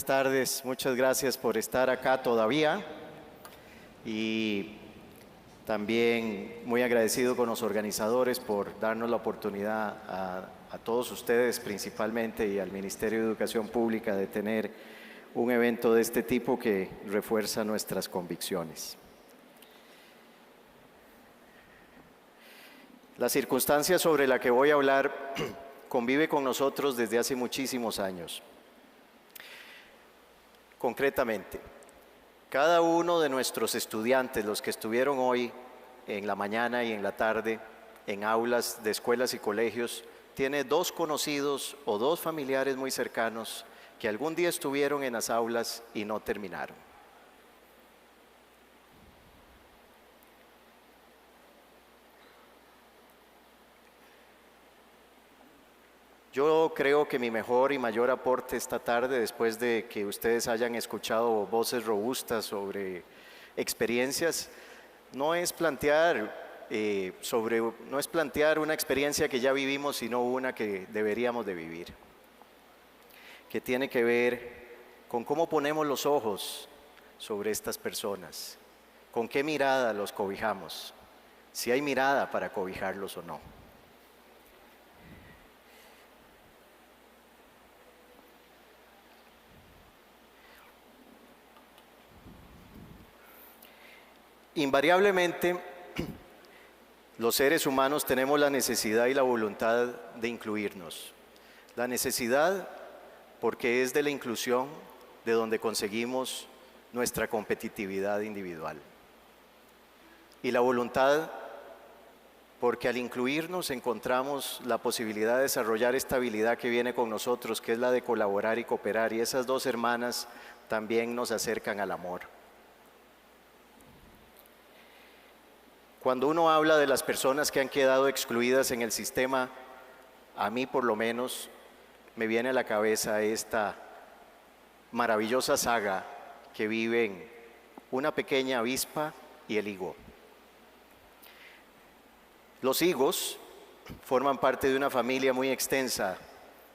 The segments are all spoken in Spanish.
Buenas tardes, muchas gracias por estar acá todavía y también muy agradecido con los organizadores por darnos la oportunidad a todos ustedes principalmente y al Ministerio de Educación Pública de tener un evento de este tipo que refuerza nuestras convicciones. La circunstancia sobre la que voy a hablar convive con nosotros desde hace muchísimos años. Concretamente, cada uno de nuestros estudiantes, los que estuvieron hoy en la mañana y en la tarde en aulas de escuelas y colegios, tiene dos conocidos o dos familiares muy cercanos que algún día estuvieron en las aulas y no terminaron. Yo creo que mi mejor y mayor aporte esta tarde, después de que ustedes hayan escuchado voces robustas sobre experiencias, no es plantear una experiencia que ya vivimos, sino una que deberíamos de vivir, que tiene que ver con cómo ponemos los ojos sobre estas personas, con qué mirada los cobijamos, si hay mirada para cobijarlos o no. Invariablemente, los seres humanos tenemos la necesidad y la voluntad de incluirnos. La necesidad porque es de la inclusión de donde conseguimos nuestra competitividad individual. Y la voluntad porque al incluirnos encontramos la posibilidad de desarrollar esta habilidad que viene con nosotros, que es la de colaborar y cooperar. Y esas dos hermanas también nos acercan al amor. Cuando uno habla de las personas que han quedado excluidas en el sistema, a mí por lo menos me viene a la cabeza esta maravillosa saga que viven una pequeña avispa y el higo. Los higos forman parte de una familia muy extensa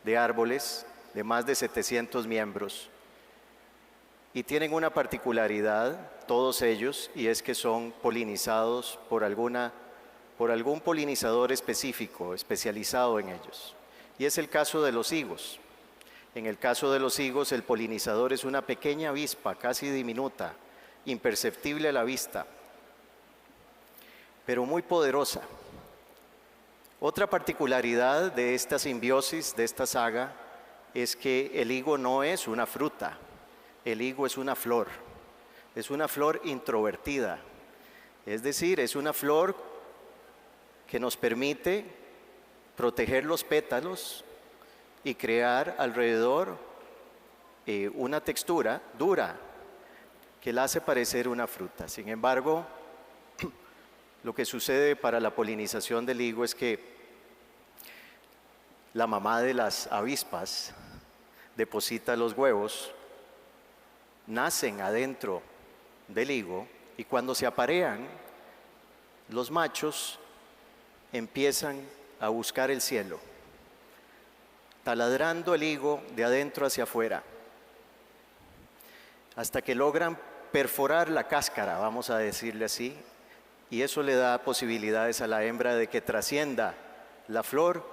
de árboles de más de 700 miembros y tienen una particularidad todos ellos, y es que son polinizados por algún polinizador específico, especializado en ellos. Y es el caso de los higos. En el caso de los higos, el polinizador es una pequeña avispa, casi diminuta, imperceptible a la vista, pero muy poderosa. Otra particularidad de esta simbiosis, de esta saga, es que el higo no es una fruta, el higo es una flor. Es una flor introvertida, es decir, es una flor que nos permite proteger los pétalos y crear alrededor una textura dura que la hace parecer una fruta. Sin embargo, lo que sucede para la polinización del higo es que la mamá de las avispas deposita los huevos, nacen adentro del higo y cuando se aparean, los machos empiezan a buscar el cielo, taladrando el higo de adentro hacia afuera, hasta que logran perforar la cáscara, vamos a decirle así, y eso le da posibilidades a la hembra de que trascienda la flor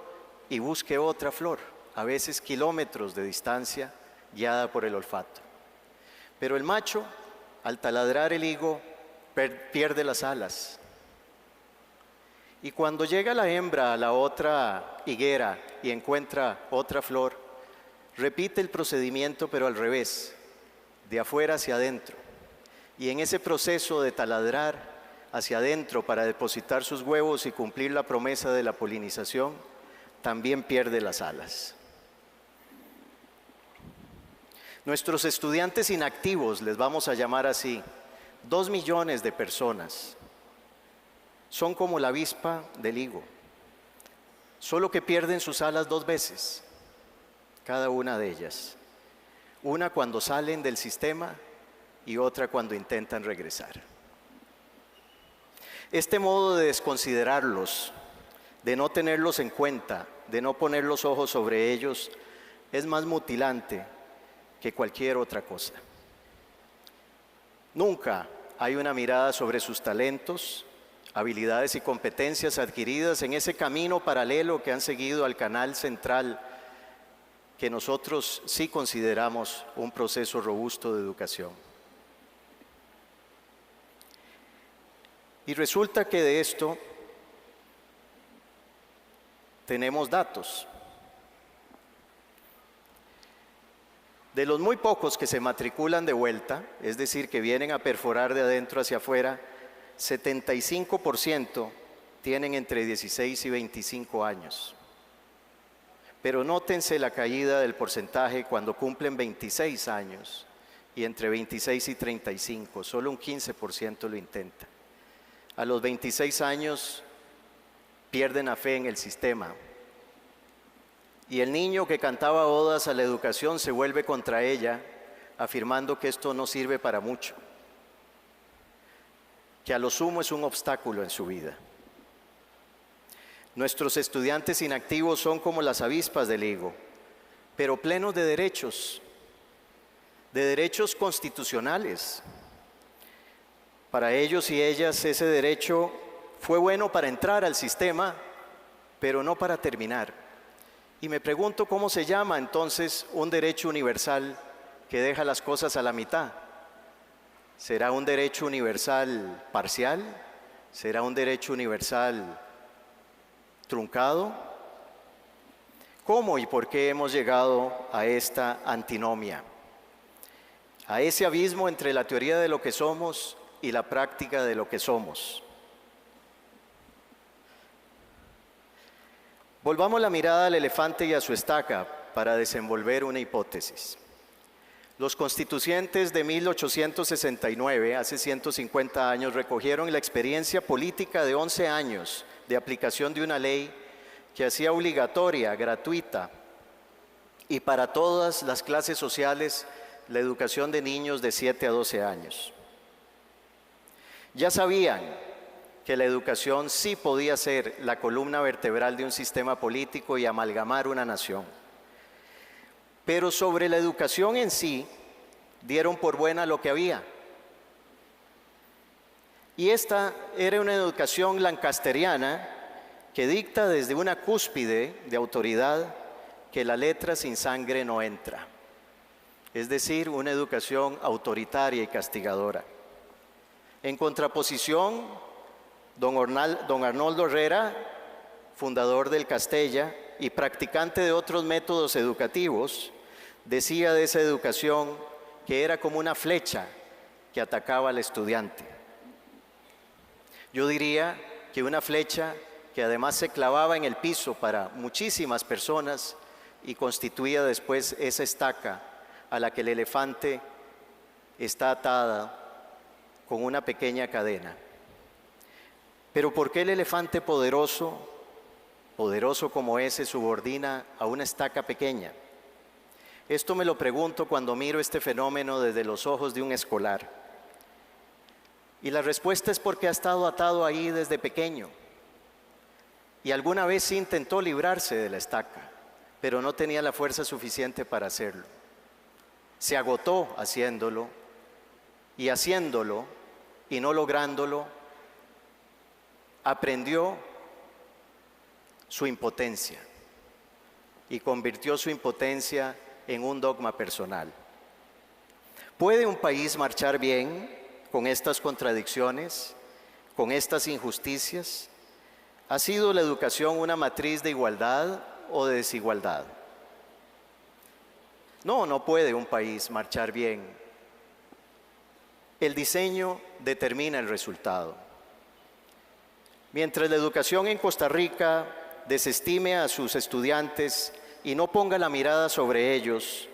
y busque otra flor, a veces kilómetros de distancia, guiada por el olfato. Pero el macho, al taladrar el higo, pierde las alas. Y cuando llega la hembra a la otra higuera y encuentra otra flor, repite el procedimiento pero al revés, de afuera hacia adentro. Y en ese proceso de taladrar hacia adentro para depositar sus huevos y cumplir la promesa de la polinización, también pierde las alas. Nuestros estudiantes inactivos, les vamos a llamar así, 2 millones de personas, son como la avispa del higo, solo que pierden sus alas 2 veces, cada una de ellas. Una cuando salen del sistema y otra cuando intentan regresar. Este modo de desconsiderarlos, de no tenerlos en cuenta, de no poner los ojos sobre ellos, es más mutilante que cualquier otra cosa. Nunca hay una mirada sobre sus talentos, habilidades y competencias adquiridas en ese camino paralelo que han seguido al canal central que nosotros sí consideramos un proceso robusto de educación. Y resulta que de esto tenemos datos. De los muy pocos que se matriculan de vuelta, es decir, que vienen a perforar de adentro hacia afuera, 75% tienen entre 16 y 25 años. Pero nótense la caída del porcentaje cuando cumplen 26 años y entre 26 y 35, solo un 15% lo intenta. A los 26 años pierden la fe en el sistema. Y el niño que cantaba odas a la educación se vuelve contra ella, afirmando que esto no sirve para mucho, que a lo sumo es un obstáculo en su vida. Nuestros estudiantes inactivos son como las avispas del higo, pero plenos de derechos constitucionales. Para ellos y ellas ese derecho fue bueno para entrar al sistema, pero no para terminar. Y me pregunto cómo se llama entonces un derecho universal que deja las cosas a la mitad. ¿Será un derecho universal parcial? ¿Será un derecho universal truncado? ¿Cómo y por qué hemos llegado a esta antinomia? A ese abismo entre la teoría de lo que somos y la práctica de lo que somos. Volvamos la mirada al elefante y a su estaca para desenvolver una hipótesis. Los constituyentes de 1869, hace 150 años, recogieron la experiencia política de 11 años de aplicación de una ley que hacía obligatoria, gratuita y para todas las clases sociales la educación de niños de 7 a 12 años. Ya sabían que la educación sí podía ser la columna vertebral de un sistema político y amalgamar una nación. Pero sobre la educación en sí, dieron por buena lo que había. Y esta era una educación lancasteriana que dicta desde una cúspide de autoridad que la letra sin sangre no entra. Es decir, una educación autoritaria y castigadora. En contraposición, don Arnoldo Herrera, fundador del Castella y practicante de otros métodos educativos, decía de esa educación que era como una flecha que atacaba al estudiante. Yo diría que una flecha que además se clavaba en el piso para muchísimas personas y constituía después esa estaca a la que el elefante está atada con una pequeña cadena. Pero ¿por qué el elefante poderoso como ese, subordina a una estaca pequeña? Esto me lo pregunto cuando miro este fenómeno desde los ojos de un escolar. Y la respuesta es porque ha estado atado ahí desde pequeño. Y alguna vez sí intentó librarse de la estaca, pero no tenía la fuerza suficiente para hacerlo. Se agotó haciéndolo y no lográndolo, aprendió su impotencia y convirtió su impotencia en un dogma personal. ¿Puede un país marchar bien con estas contradicciones, con estas injusticias? ¿Ha sido la educación una matriz de igualdad o de desigualdad? No, no puede un país marchar bien. El diseño determina el resultado. Mientras la educación en Costa Rica desestime a sus estudiantes y no ponga la mirada sobre ellos,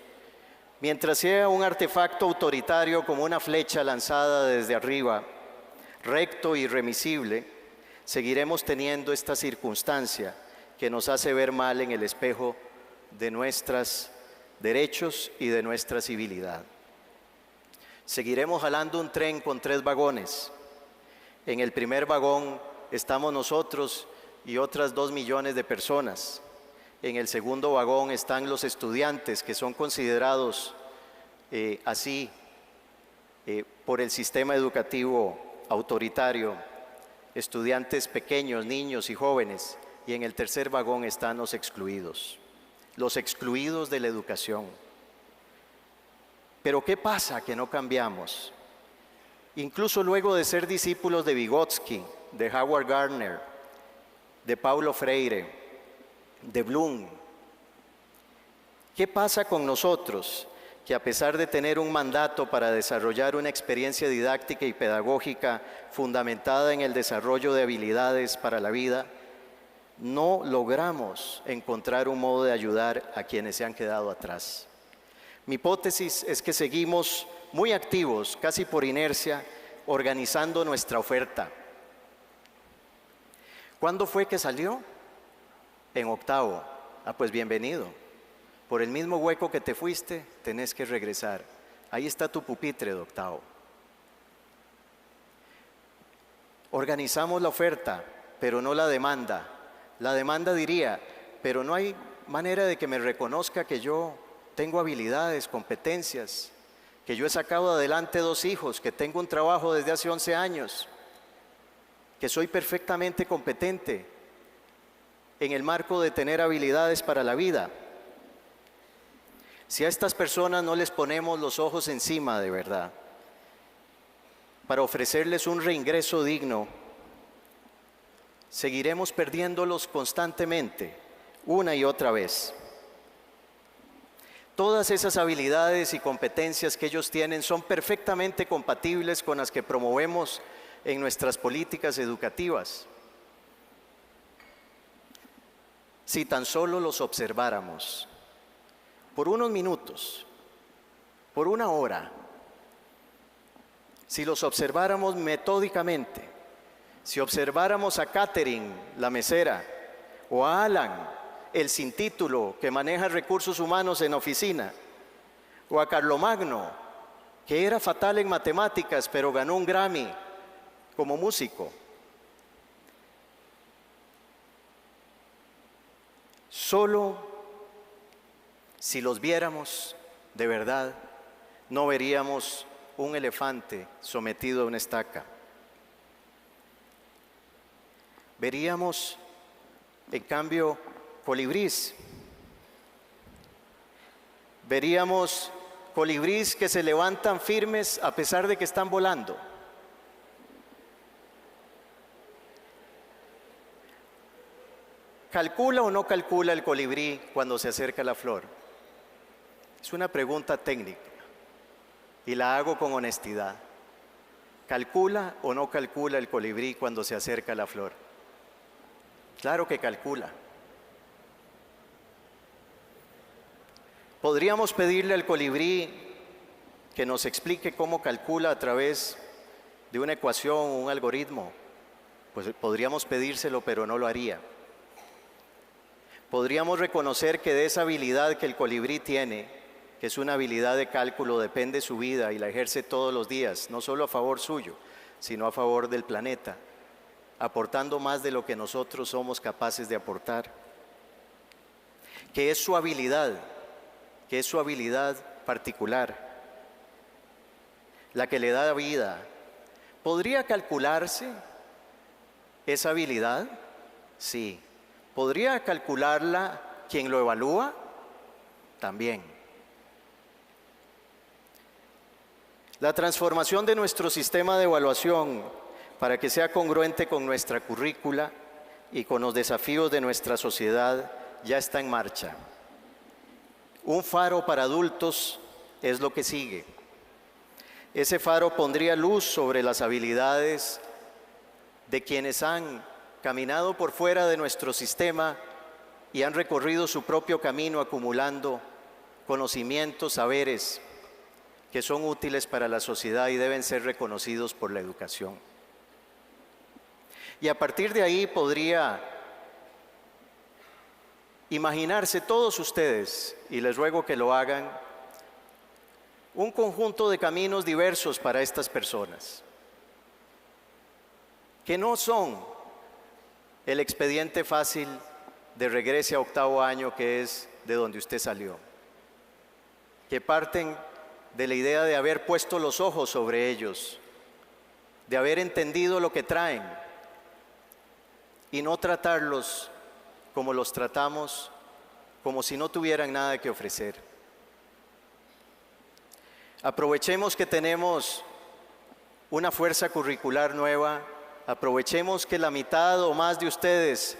mientras sea un artefacto autoritario como una flecha lanzada desde arriba, recto e irremisible, seguiremos teniendo esta circunstancia que nos hace ver mal en el espejo de nuestros derechos y de nuestra civilidad. Seguiremos jalando un tren con 3 vagones. En el primer vagón estamos nosotros y otras 2 millones de personas. En el segundo vagón están los estudiantes que son considerados así por el sistema educativo autoritario, estudiantes pequeños, niños y jóvenes, y en el tercer vagón están los excluidos de la educación. Pero ¿qué pasa que no cambiamos? Incluso luego de ser discípulos de Vygotsky, de Howard Gardner, de Paulo Freire, de Bloom, ¿qué pasa con nosotros que a pesar de tener un mandato para desarrollar una experiencia didáctica y pedagógica fundamentada en el desarrollo de habilidades para la vida, no logramos encontrar un modo de ayudar a quienes se han quedado atrás? Mi hipótesis es que seguimos muy activos, casi por inercia, organizando nuestra oferta. ¿Cuándo fue que salió? En octavo. Pues bienvenido. Por el mismo hueco que te fuiste, tenés que regresar. Ahí está tu pupitre de octavo. Organizamos la oferta, pero no la demanda. La demanda diría, pero no hay manera de que me reconozca que yo tengo habilidades, competencias, que yo he sacado adelante 2 hijos, que tengo un trabajo desde hace 11 años, que soy perfectamente competente en el marco de tener habilidades para la vida. Si a estas personas no les ponemos los ojos encima de verdad, para ofrecerles un reingreso digno, seguiremos perdiéndolos constantemente, una y otra vez. Todas esas habilidades y competencias que ellos tienen son perfectamente compatibles con las que promovemos en nuestras políticas educativas. Si tan solo los observáramos por unos minutos, por una hora, si los observáramos metódicamente, si observáramos a Catherine, la mesera, o a Alan, el sin título que maneja recursos humanos en oficina, o a Carlomagno, que era fatal en matemáticas pero ganó un Grammy como músico. Solo si los viéramos de verdad, no veríamos un elefante sometido a una estaca. Veríamos, en cambio, colibrís. Veríamos colibrís que se levantan firmes a pesar de que están volando. ¿Calcula o no calcula el colibrí cuando se acerca a la flor? Es una pregunta técnica y la hago con honestidad. ¿Calcula o no calcula el colibrí cuando se acerca a la flor? Claro que calcula. Podríamos pedirle al colibrí que nos explique cómo calcula a través de una ecuación o un algoritmo. Pues podríamos pedírselo, pero no lo haría. Podríamos reconocer que de esa habilidad que el colibrí tiene, que es una habilidad de cálculo, depende su vida y la ejerce todos los días, no solo a favor suyo, sino a favor del planeta, aportando más de lo que nosotros somos capaces de aportar. Que es su habilidad particular, la que le da vida. ¿Podría calcularse esa habilidad? Sí. ¿Podría calcularla quien lo evalúa? También. La transformación de nuestro sistema de evaluación para que sea congruente con nuestra currícula y con los desafíos de nuestra sociedad ya está en marcha. Un faro para adultos es lo que sigue. Ese faro pondría luz sobre las habilidades de quienes han caminado por fuera de nuestro sistema y han recorrido su propio camino acumulando conocimientos, saberes que son útiles para la sociedad y deben ser reconocidos por la educación. Y a partir de ahí podría imaginarse todos ustedes, y les ruego que lo hagan, un conjunto de caminos diversos para estas personas, que no son el expediente fácil de regrese a octavo año, que es de donde usted salió, que parten de la idea de haber puesto los ojos sobre ellos, de haber entendido lo que traen y no tratarlos como los tratamos, como si no tuvieran nada que ofrecer. Aprovechemos que tenemos una fuerza curricular nueva, aprovechemos que la mitad o más de ustedes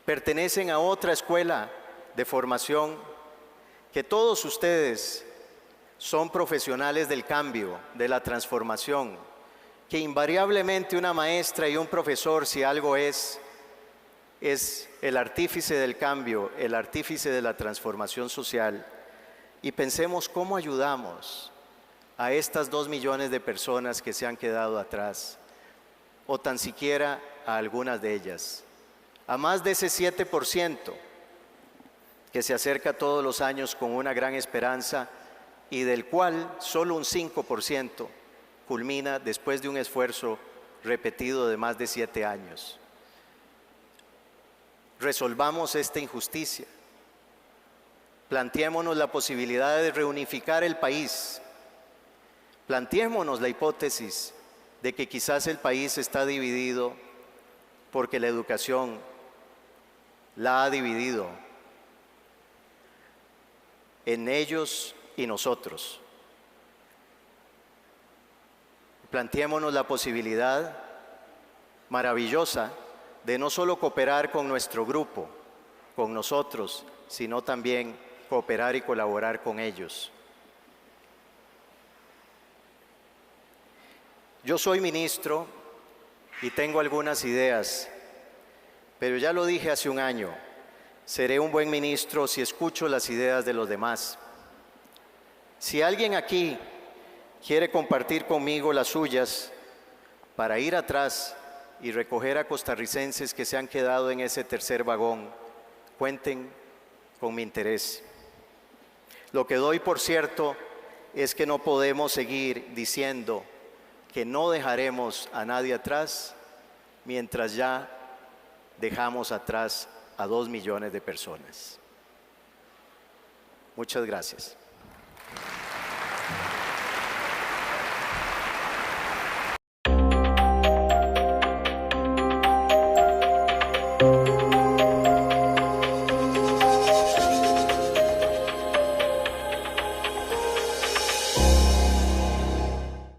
pertenecen a otra escuela de formación, que todos ustedes son profesionales del cambio, de la transformación, que invariablemente una maestra y un profesor, si algo es el artífice del cambio, el artífice de la transformación social. Y pensemos cómo ayudamos a estas 2 millones de personas que se han quedado atrás, o tan siquiera a algunas de ellas, a más de ese 7% que se acerca todos los años con una gran esperanza y del cual solo un 5% culmina después de un esfuerzo repetido de más de 7 años. Resolvamos esta injusticia. Planteémonos la posibilidad de reunificar el país. Planteémonos la hipótesis de que quizás el país está dividido porque la educación la ha dividido en ellos y nosotros. Planteémonos la posibilidad maravillosa de no solo cooperar con nuestro grupo, con nosotros, sino también cooperar y colaborar con ellos. Yo soy ministro y tengo algunas ideas, pero ya lo dije hace un año, seré un buen ministro si escucho las ideas de los demás. Si alguien aquí quiere compartir conmigo las suyas para ir atrás y recoger a costarricenses que se han quedado en ese tercer vagón, cuenten con mi interés. Lo que doy por cierto es que no podemos seguir diciendo que no dejaremos a nadie atrás mientras ya dejamos atrás a 2 millones de personas. Muchas gracias.